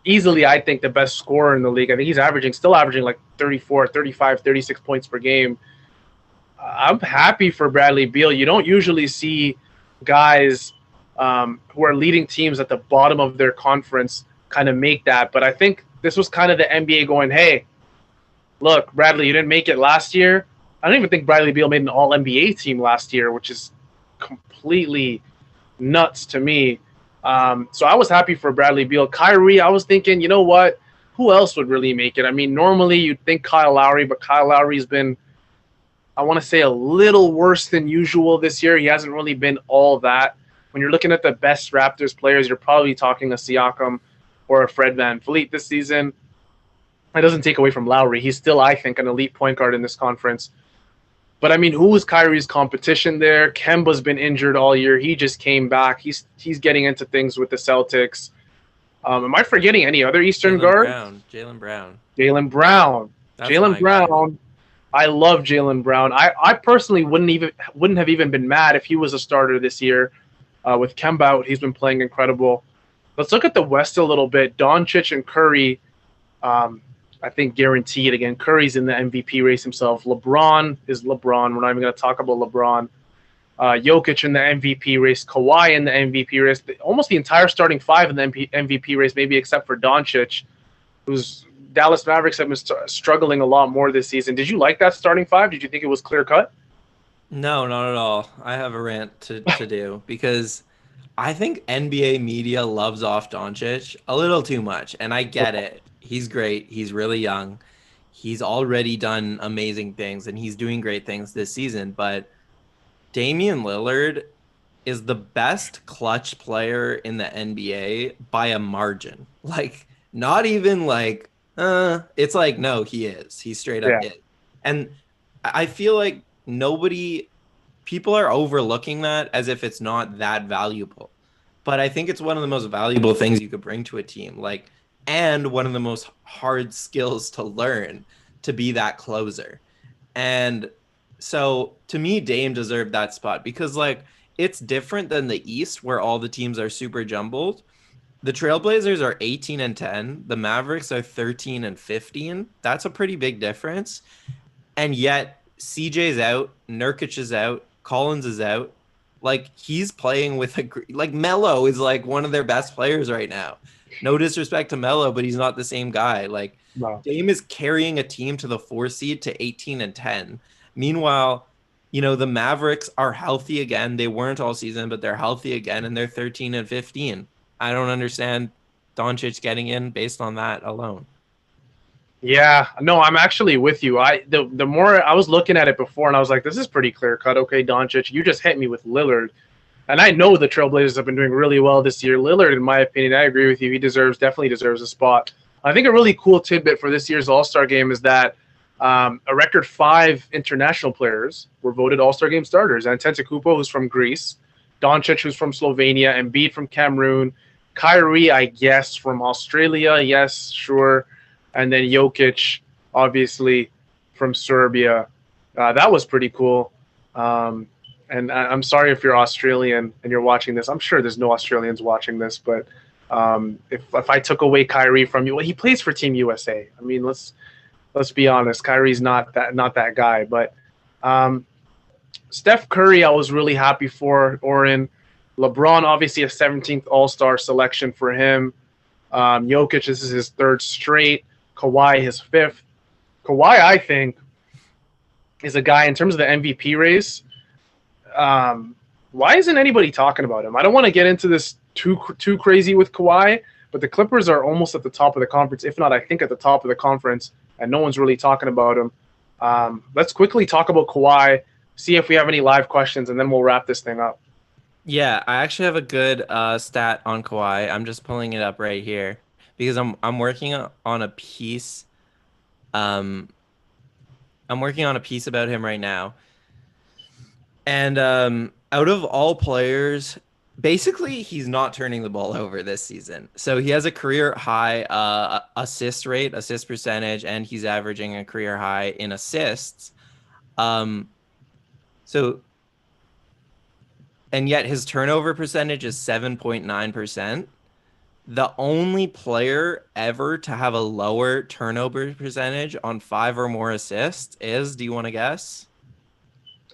easily, I think, the best scorer in the league. I think he's still averaging like 34, 35, 36 points per game. I'm happy for Bradley Beal. You don't usually see guys who are leading teams at the bottom of their conference kind of make that. But I think this was kind of the NBA going, hey, look, Bradley, you didn't make it last year. I don't even think Bradley Beal made an All-NBA team last year, which is completely nuts to me. So I was happy for Bradley Beal. Kyrie, I was thinking, you know what? Who else would really make it? I mean, normally you'd think Kyle Lowry, but Kyle Lowry's been, I want to say, a little worse than usual this year. He hasn't really been all that. When you're looking at the best Raptors players, you're probably talking a Siakam or a Fred VanVleet this season. It doesn't take away from Lowry. He's still, I think, an elite point guard in this conference. But, I mean, who is Kyrie's competition there? Kemba's been injured all year. He just came back. He's getting into things with the Celtics. Am I forgetting any other Eastern guard? Jaylen Brown. Jaylen Brown. Jaylen Brown. I love Jaylen Brown. I personally wouldn't have even been mad if he was a starter this year. With Kemba out, he's been playing incredible. Let's look at the West a little bit. Doncic and Curry, I think guaranteed. Again, Curry's in the MVP race himself. LeBron is LeBron. We're not even going to talk about LeBron. Jokic in the MVP race. Kawhi in the MVP race. Almost the entire starting 5 in the MVP race, maybe except for Doncic, who's Dallas Mavericks have been struggling a lot more this season. Did you like that starting 5? Did you think it was clear cut? No, not at all. I have a rant to do because I think NBA media loves off Doncic a little too much, and I get it. He's great. He's really young. He's already done amazing things, and he's doing great things this season. But Damian Lillard is the best clutch player in the NBA by a margin. Like, not even like, it's like, no, he is. He straight up is. And I feel like people are overlooking that as if it's not that valuable. But I think it's one of the most valuable things you could bring to a team. Like, and one of the most hard skills to learn to be that closer. And so to me, Dame deserved that spot because, like, it's different than the East where all the teams are super jumbled. The Trailblazers are 18-10. The Mavericks are 13-15. That's a pretty big difference. And yet CJ's out, Nurkic is out, Collins is out. Like, he's playing with like Melo is like one of their best players right now. No disrespect to Melo, but he's not the same guy. Like, no. Dame is carrying a team to the 4 seed to 18-10. Meanwhile, you know, the Mavericks are healthy again. They weren't all season, but they're healthy again, and they're 13-15. I don't understand Doncic getting in based on that alone. Yeah, no, I'm actually with you. The more I was looking at it before, and I was like, this is pretty clear cut. Okay, Doncic, you just hit me with Lillard. And I know the Trailblazers have been doing really well this year. Lillard, in my opinion, I agree with you. He definitely deserves a spot. I think a really cool tidbit for this year's All-Star Game is that a record 5 international players were voted All-Star Game starters. Antetokounmpo, who's from Greece, Doncic, who's from Slovenia, Embiid from Cameroon, Kyrie, I guess, from Australia. Yes, sure. And then Jokic, obviously, from Serbia. That was pretty cool. And I'm sorry if you're Australian and you're watching this. I'm sure there's no Australians watching this, but if I took away Kyrie from you, well, he plays for Team USA. I mean, let's be honest. Kyrie's not that guy. But Steph Curry, I was really happy for. Oren, LeBron, obviously a 17th All-Star selection for him. Jokic, this is his 3rd straight. Kawhi, his 5th. Kawhi, I think, is a guy in terms of the MVP race. Why isn't anybody talking about him? I don't want to get into this too crazy with Kawhi, but the Clippers are almost at the top of the conference, if not, I think, at the top of the conference, and no one's really talking about him. Let's quickly talk about Kawhi, see if we have any live questions, and then we'll wrap this thing up. Yeah, I actually have a good stat on Kawhi. I'm just pulling it up right here because I'm working on a piece. I'm working on a piece about him right now. And out of all players, basically he's not turning the ball over this season. So he has a career high assist rate, assist percentage, and he's averaging a career high in assists. And yet his turnover percentage is 7.9%. The only player ever to have a lower turnover percentage on 5 or more assists is, do you want to guess?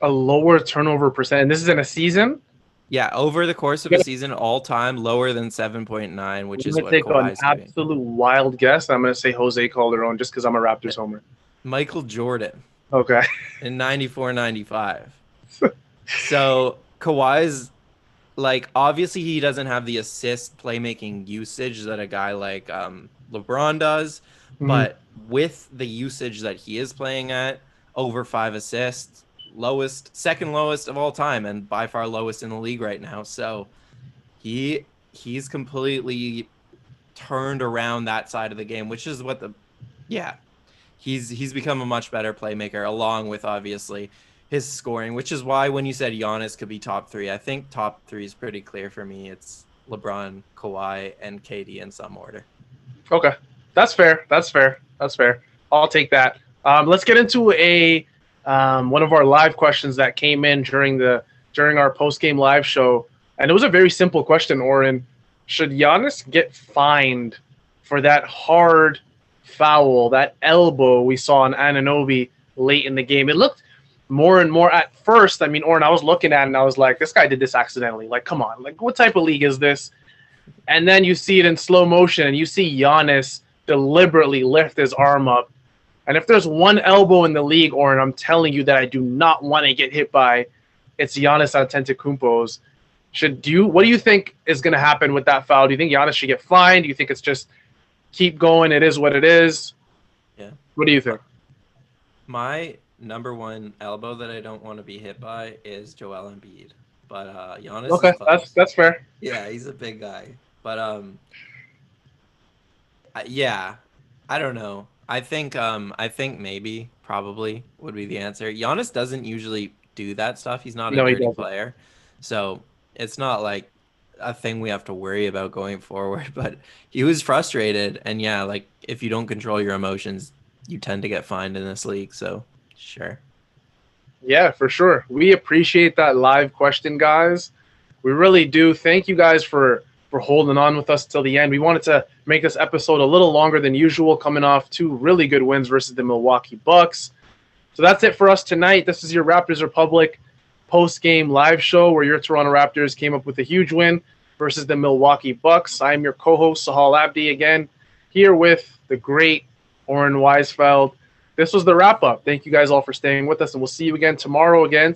A lower turnover percent. And this is in a season? Yeah, over the course of a season, all time lower than 7.9, which is what take Kawhi's an doing. absolute wild guess. I'm going to say Jose Calderon just because I'm a Raptors homer. Michael Jordan. Okay. In 94-95. So Kawhi's, like, obviously he doesn't have the assist playmaking usage that a guy like LeBron does, but with the usage that he is playing at, over 5 assists, second lowest of all time, and by far lowest in the league right now. So he's completely turned around that side of the game, which is what he's become a much better playmaker, along with obviously his scoring, which is why when you said Giannis could be top 3, I think top 3 is pretty clear for me. It's LeBron, Kawhi, and KD in some order. Okay. That's fair. I'll take that. Let's get into one of our live questions that came in during our post-game live show. And it was a very simple question, Oren. Should Giannis get fined for that hard foul, that elbow we saw on Anunoby late in the game? It looked more and more at first. I mean, Oren, I was looking at it and I was like, this guy did this accidentally. Like, come on. Like, what type of league is this? And then you see it in slow motion and you see Giannis deliberately lift his arm up. And if there's one elbow in the league, Oren, I'm telling you that I do not want to get hit by, it's Giannis Antetokounmpo's. What do you think is going to happen with that foul? Do you think Giannis should get fined? Do you think it's just keep going, it is what it is? Yeah. What do you think? My number one elbow that I don't want to be hit by is Joel Embiid. But Giannis Okay, that's fair. Yeah, he's a big guy. But yeah, I don't know. I think maybe, probably would be the answer. Giannis doesn't usually do that stuff. He's not a dirty player. So it's not like a thing we have to worry about going forward. But he was frustrated. And yeah, like if you don't control your emotions, you tend to get fined in this league. So sure. Yeah, for sure. We appreciate that live question, guys. We really do. Thank you guys for holding on with us till the end. We wanted to make this episode a little longer than usual, coming off 2 really good wins versus the Milwaukee Bucks. So that's it for us tonight. This is your Raptors Republic post-game live show where your Toronto Raptors came up with a huge win versus the Milwaukee Bucks. I am your co-host, Sahal Abdi, again, here with the great Oren Weisfled. This was the wrap-up. Thank you guys all for staying with us, and we'll see you again tomorrow again